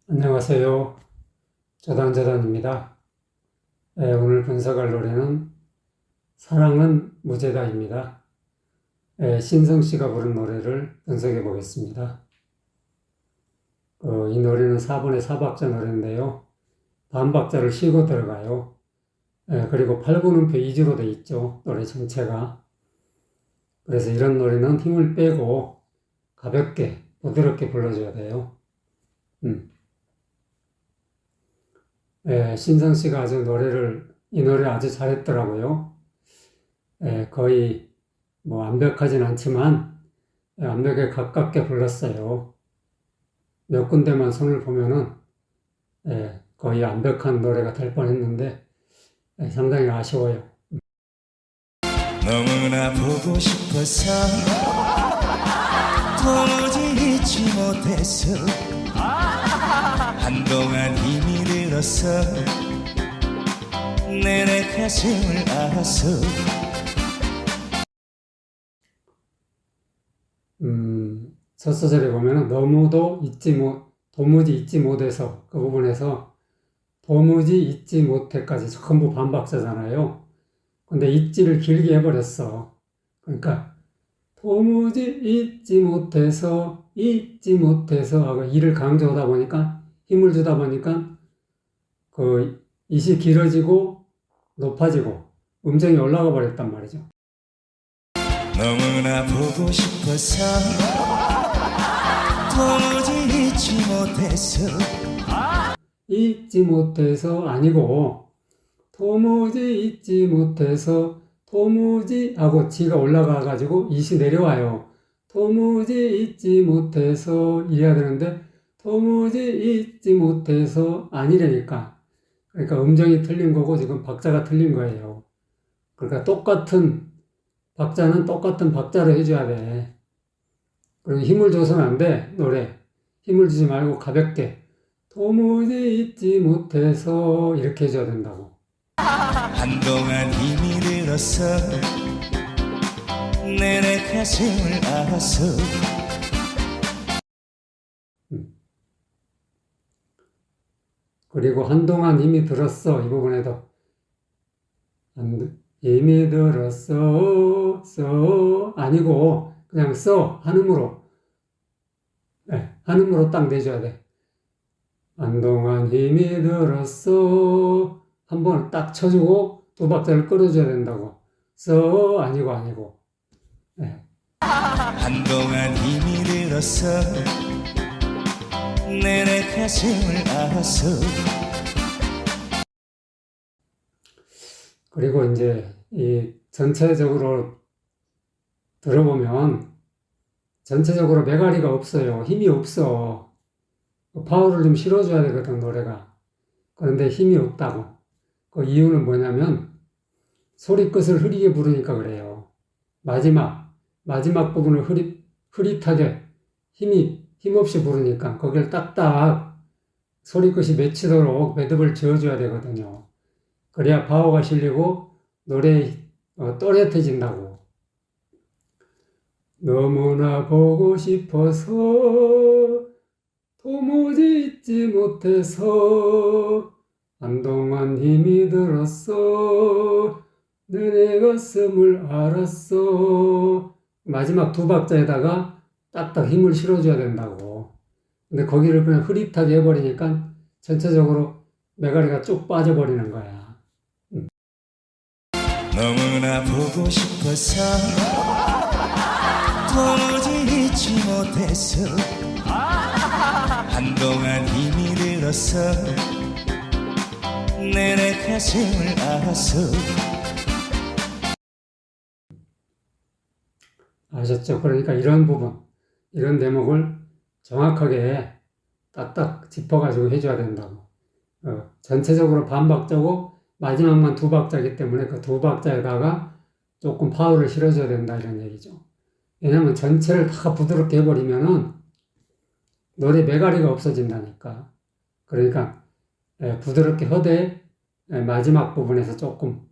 안녕하세요. 조단조단입니다. 오늘 분석할 노래는 사랑은 무죄다입니다. 신성 씨가 부른 노래를 분석해 보겠습니다. 이 노래는 4분의 4박자 노래인데요. 반박자를 쉬고 들어가요. 그리고 8분음표 2주로 돼 있죠. 노래 전체가. 그래서 이런 노래는 힘을 빼고 가볍게 부드럽게 불러줘야 돼요. 신성 씨가 이 노래를 아주 잘했더라고요. 거의 완벽하진 않지만 완벽에 가깝게 불렀어요. 몇 군데만 손을 보면은 거의 완벽한 노래가 될 뻔했는데 상당히 아쉬워요. 너무나 보고 싶어서 도무지 잊지 못해서 한동안 힘이 들어서 내내 가슴을 알아서 첫 소절에 보면은 도무지 잊지 못해서 그 부분에서 도무지 잊지 못해까지 전부 반박자잖아요. 근데 잊지를 길게 해버렸어. 그러니까 도무지 잊지 못해서 하고 이를 강조하다 보니까 힘을 주다 보니까 그 이시 길어지고 높아지고 음정이 올라가 버렸단 말이죠. 너무나 보고 싶어서 도무지 잊지 못해서 아니고 도무지 잊지 못해서 도무지 하고 지가 올라가 가지고 이시 내려와요. 도무지 잊지 못해서 이래야 되는데 도무지 잊지 못해서 아니라니까. 그러니까 음정이 틀린 거고 지금 박자가 틀린 거예요. 그러니까 똑같은 박자는 똑같은 박자로 해줘야 돼. 그리고 힘을 줘서는 안 돼, 노래. 힘을 주지 말고 가볍게. 도무지 잊지 못해서 이렇게 해줘야 된다고. 한동안 힘이 들어서 내내 가슴을 알아서 그리고 한동안 힘이 들었어. 이 부분에도. 힘이 들었어. 아니고, 그냥 한음으로. 한음으로 딱 내줘야 돼. 한동안 힘이 들었어. 한 번 딱 쳐주고 두 박자를 끌어줘야 된다고. 아니고. 한동안 힘이 들어서 내내 가슴을 알아서 그리고 이제 이 전체적으로 들어보면 전체적으로 메가리가 없어요. 힘이 없어. 파워를 좀 실어줘야 되거든, 노래가. 그런데 힘이 없다고. 그 이유는 뭐냐면 소리 끝을 흐리게 부르니까 그래요. 마지막 부분을 흐릿하게 힘없이 부르니까 거기를 딱딱 소리 끝이 맺히도록 매듭을 지어줘야 되거든요. 그래야 파워가 실리고 노래 또렷해진다고. 너무나 보고 싶어서 도무지 잊지 못해서 한동안 힘이 들었어 내 가슴을 알았어. 마지막 두 박자에다가 딱딱 힘을 실어줘야 된다고. 근데 거기를 그냥 흐릿하게 해버리니까 전체적으로 메가리가 쭉 빠져버리는 거야. 너무나 보고 싶어서 도무지 잊지 못해서 한동안 힘이 들어서 내내 가슴을 알아서 아셨죠? 그러니까 이런 부분, 이런 대목을 정확하게 딱딱 짚어가지고 해줘야 된다고. 전체적으로 반박자고 마지막만 두 박자이기 때문에 그 두 박자에다가 조금 파워를 실어줘야 된다 이런 얘기죠. 왜냐면 전체를 다 부드럽게 해버리면은 노래 메가리가 없어진다니까. 그러니까 부드럽게 하되 마지막 부분에서 조금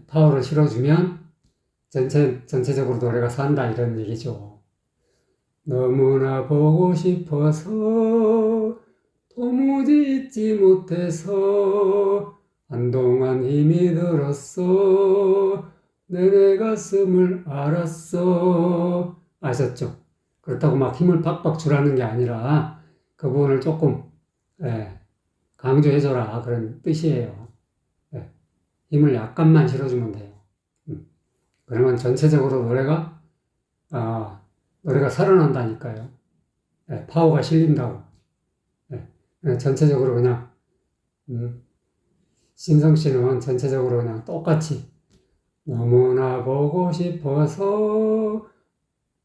파워를 실어주면 전체적으로 노래가 산다 이런 얘기죠. 너무나 보고 싶어서 도무지 잊지 못해서 한동안 힘이 들었어 내 가슴을 알았어. 아셨죠? 그렇다고 막 힘을 팍팍 주라는 게 아니라 그 부분을 조금 강조해줘라 그런 뜻이에요. 힘을 약간만 실어주면 돼요. 그러면 전체적으로 노래가 살아난다니까요. 파워가 실린다고. 전체적으로 그냥 신성 씨는 전체적으로 그냥 똑같이 너무나 보고 싶어서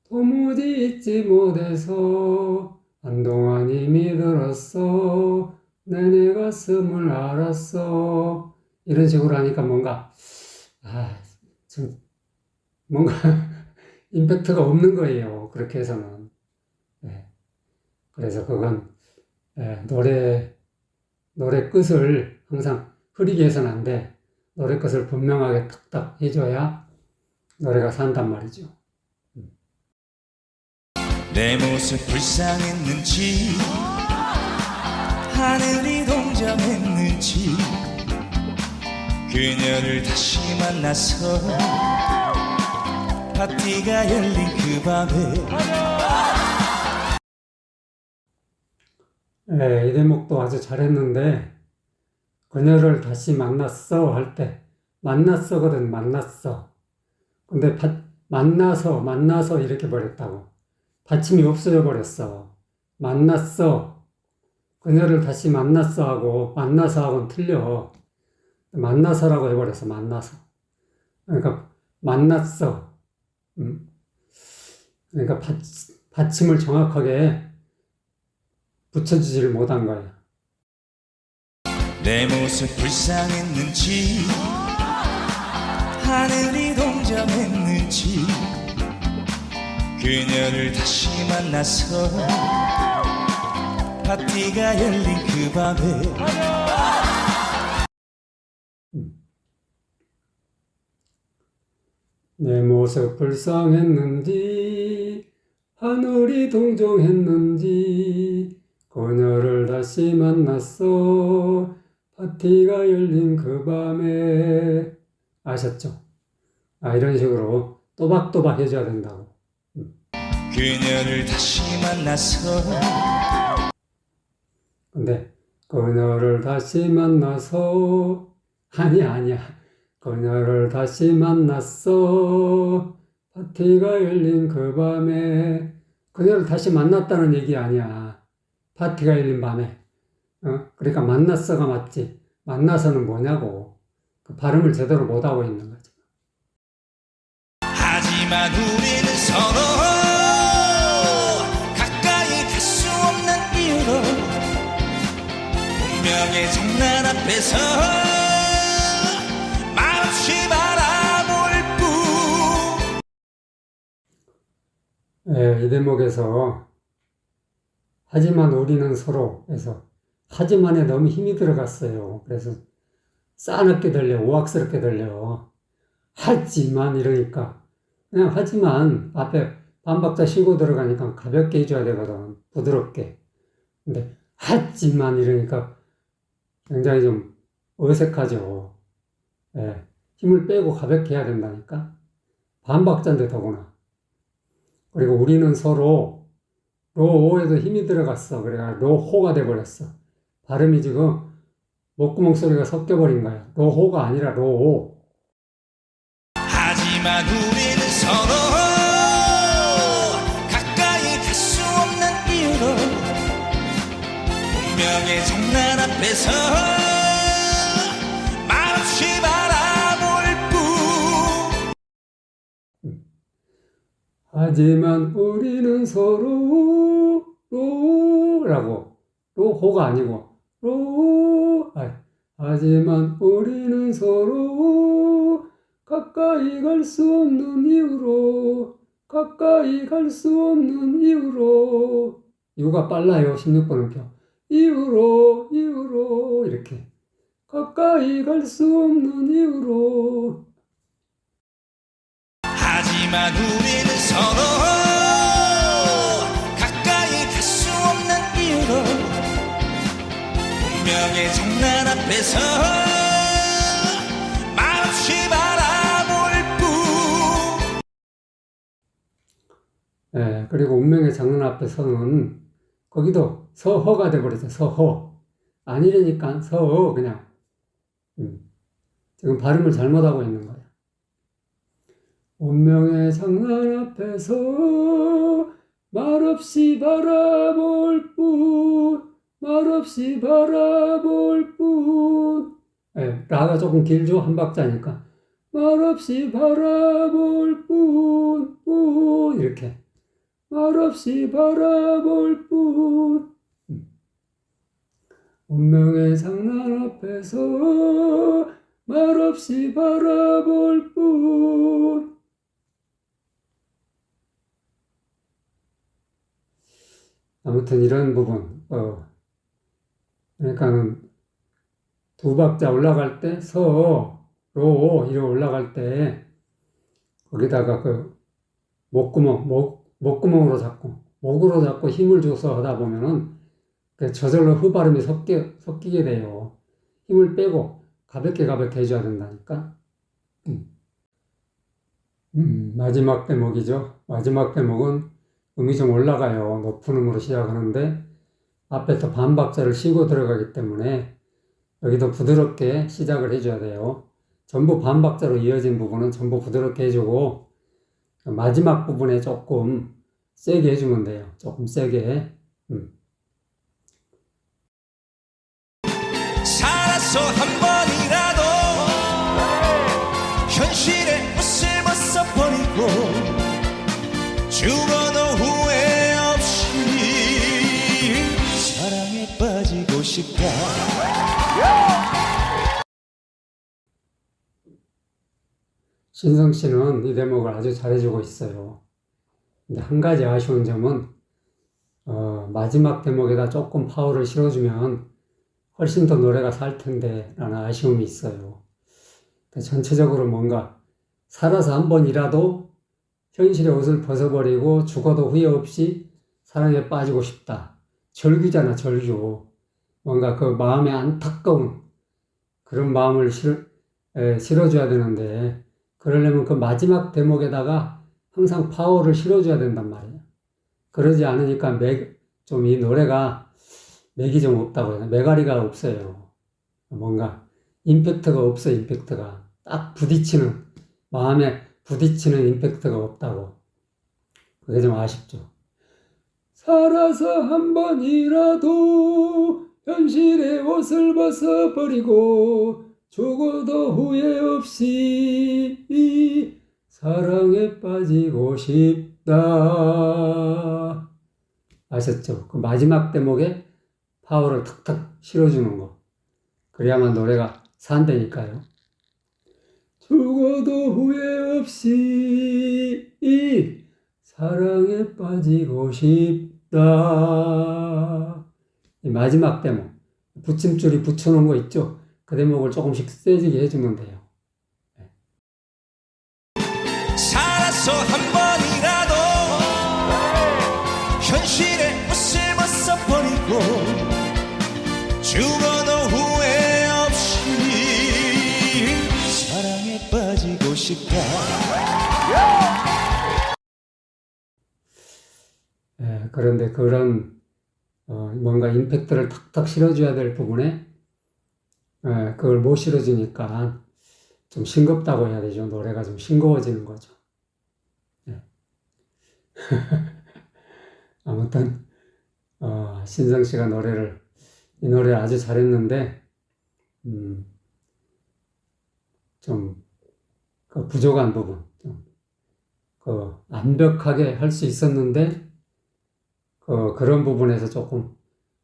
도무지 잊지 못해서 한동안 힘이 들었어 내 가슴을 알았어. 이런 식으로 하니까 좀 뭔가 임팩트가 없는 거예요. 그렇게 해서는. 그래서 그건 노래 끝을 항상 흐리게 해서는 안 돼. 노래 끝을 분명하게 탁탁 해줘야 노래가 산단 말이죠. 내 모습 불쌍했는지 하늘이 동정했는지 그녀를 다시 만나서 파티가 열린 그 밤에 이 대목도 아주 잘했는데 그녀를 다시 만났어 할 때 만났어거든. 만났어. 근데 만나서 이렇게 버렸다고. 받침이 없어져 버렸어. 만났어. 그녀를 다시 만났어 하고 만나서 하고는 틀려. 만나서라고 해버렸어. 만나서. 그러니까 만났어. 그러니까 받침을 정확하게 붙여주지를 못한 거야. 내 모습 불쌍했는지 하늘이 동정했는지 그녀를 다시 만나서 파티가 열린 그 밤에 내 모습 불쌍했는지 하늘이 동정했는지 그녀를 다시 만났어 파티가 열린 그 밤에. 아셨죠? 이런 식으로 또박또박 해줘야 된다고. 그녀를 다시 만나서 근데 그녀를 다시 만나서 아니야. 그녀를 다시 만났어 파티가 열린 그 밤에. 그녀를 다시 만났다는 얘기 아니야. 파티가 열린 밤에. 그러니까 만났어가 맞지. 만나서는 뭐냐고. 그 발음을 제대로 못하고 있는 거지. 하지만 우리는 서로 가까이 갈 수 없는 이유로 운명의 장난 앞에서 말없이 바라볼 뿐. 이 대목에서 하지만 우리는 서로에서 하지만에 너무 힘이 들어갔어요. 그래서 싸납게 들려, 오악스럽게 들려. 하지만 이러니까 그냥 하지만 앞에 반박자 쉬고 들어가니까 가볍게 해줘야 되거든. 부드럽게. 근데 하지만 이러니까 굉장히 좀 어색하죠. 힘을 빼고 가볍게 해야 된다니까. 반박자인데 더구나. 그리고 우리는 서로 로호에도 힘이 들어갔어. 그래가 로호가 돼버렸어. 발음이 지금 목구멍 소리가 섞여버린 거야. 로호가 아니라 로호. 하지만 우리는 서로 가까이 갈 수 없는 이유로 운명의 장난 앞에서 말없이 바라볼 뿐. 하지만 우리는 서로 로라고. 로호가 아니고 로. 하지만 우리는 서로 가까이 갈 수 없는 이유로 이유가 빨라요. 16번음표 이유로 이렇게 가까이 갈 수 없는 이유로. 하지만 우리는 서로 가까이 갈 수 없는 이유로 운명의 장난 앞에서 말없이 바라볼 뿐. 예, 그리고 운명의 장난 앞에서는 거기도 서허가 돼버렸죠. 서허. 아니라니까 서허 그냥. 지금 발음을 잘못하고 있는 거야. 운명의 장난 앞에서 말없이 바라볼 뿐, 말없이 바라볼 뿐. 예, 라가 조금 길죠? 한 박자니까. 말없이 바라볼 뿐, 뿐. 이렇게. 말없이 바라볼 뿐. 운명의 장난 앞에서 말없이 바라볼 뿐. 아무튼 이런 부분, 그러니까 두 박자 올라갈 때 서, 로, 이렇게 올라갈 때 거기다가 그 목구멍으로 잡고 목으로 잡고 힘을 줘서 하다 보면은 저절로 흡발음이 섞이게 돼요. 힘을 빼고 가볍게 해줘야 된다니까. 마지막 대목이죠. 마지막 대목은 음이 좀 올라가요. 높은 음으로 시작하는데 앞에서 반박자를 쉬고 들어가기 때문에 여기도 부드럽게 시작을 해줘야 돼요. 전부 반박자로 이어진 부분은 전부 부드럽게 해주고 마지막 부분에 조금 세게 해주면 돼요. 조금 세게. 살아서 한 번이라도 현실의 옷을 벗어버리고 죽어도 후회 없이 사랑에 빠지고 싶다. 신성 씨는 이 대목을 아주 잘해주고 있어요. 근데 한 가지 아쉬운 점은 마지막 대목에다 조금 파워를 실어주면 훨씬 더 노래가 살 텐데 라는 아쉬움이 있어요. 전체적으로 뭔가 살아서 한 번이라도 현실의 옷을 벗어버리고 죽어도 후회 없이 사랑에 빠지고 싶다. 절규잖아, 절규. 뭔가 그 마음에 안타까운 그런 마음을 실어줘야 되는데 그러려면 그 마지막 대목에다가 항상 파워를 실어줘야 된단 말이에요. 그러지 않으니까 좀 이 노래가 맥이 좀 없다고 해야 되나? 메가리가 없어요. 뭔가 임팩트가 없어, 임팩트가. 딱 마음에 부딪히는 임팩트가 없다고. 그게 좀 아쉽죠. 살아서 한 번이라도 현실의 옷을 벗어버리고 죽어도 후회 없이 사랑에 빠지고 싶다. 아셨죠? 그 마지막 대목에 파워를 탁탁 실어주는 거. 그래야만 노래가 산다니까요. 죽어도 후회 없이 사랑에 빠지고 싶다. 이 마지막 대목, 붙임줄이 붙여놓은 거 있죠? 그 대목을 조금씩 세지게 해주면 돼요. 살아서 한 번이라도 현실의 옷을 벗어버리고 죽어도 후회 없이 사랑에 빠지고 싶다. 그런데 그런 뭔가 임팩트를 탁탁 실어줘야 될 부분에 그걸 못 실어주니까 좀 싱겁다고 해야 되죠. 노래가 좀 싱거워지는 거죠. 아무튼 신성 씨가 이 노래를 아주 잘했는데 좀 그 부족한 부분, 좀 그 완벽하게 할 수 있었는데 그런 부분에서 조금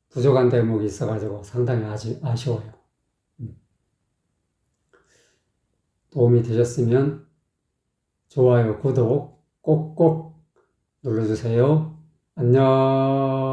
부족한 대목이 있어가지고 상당히 아쉬워요. 도움이 되셨으면 좋아요, 구독 꼭꼭 눌러주세요. 안녕.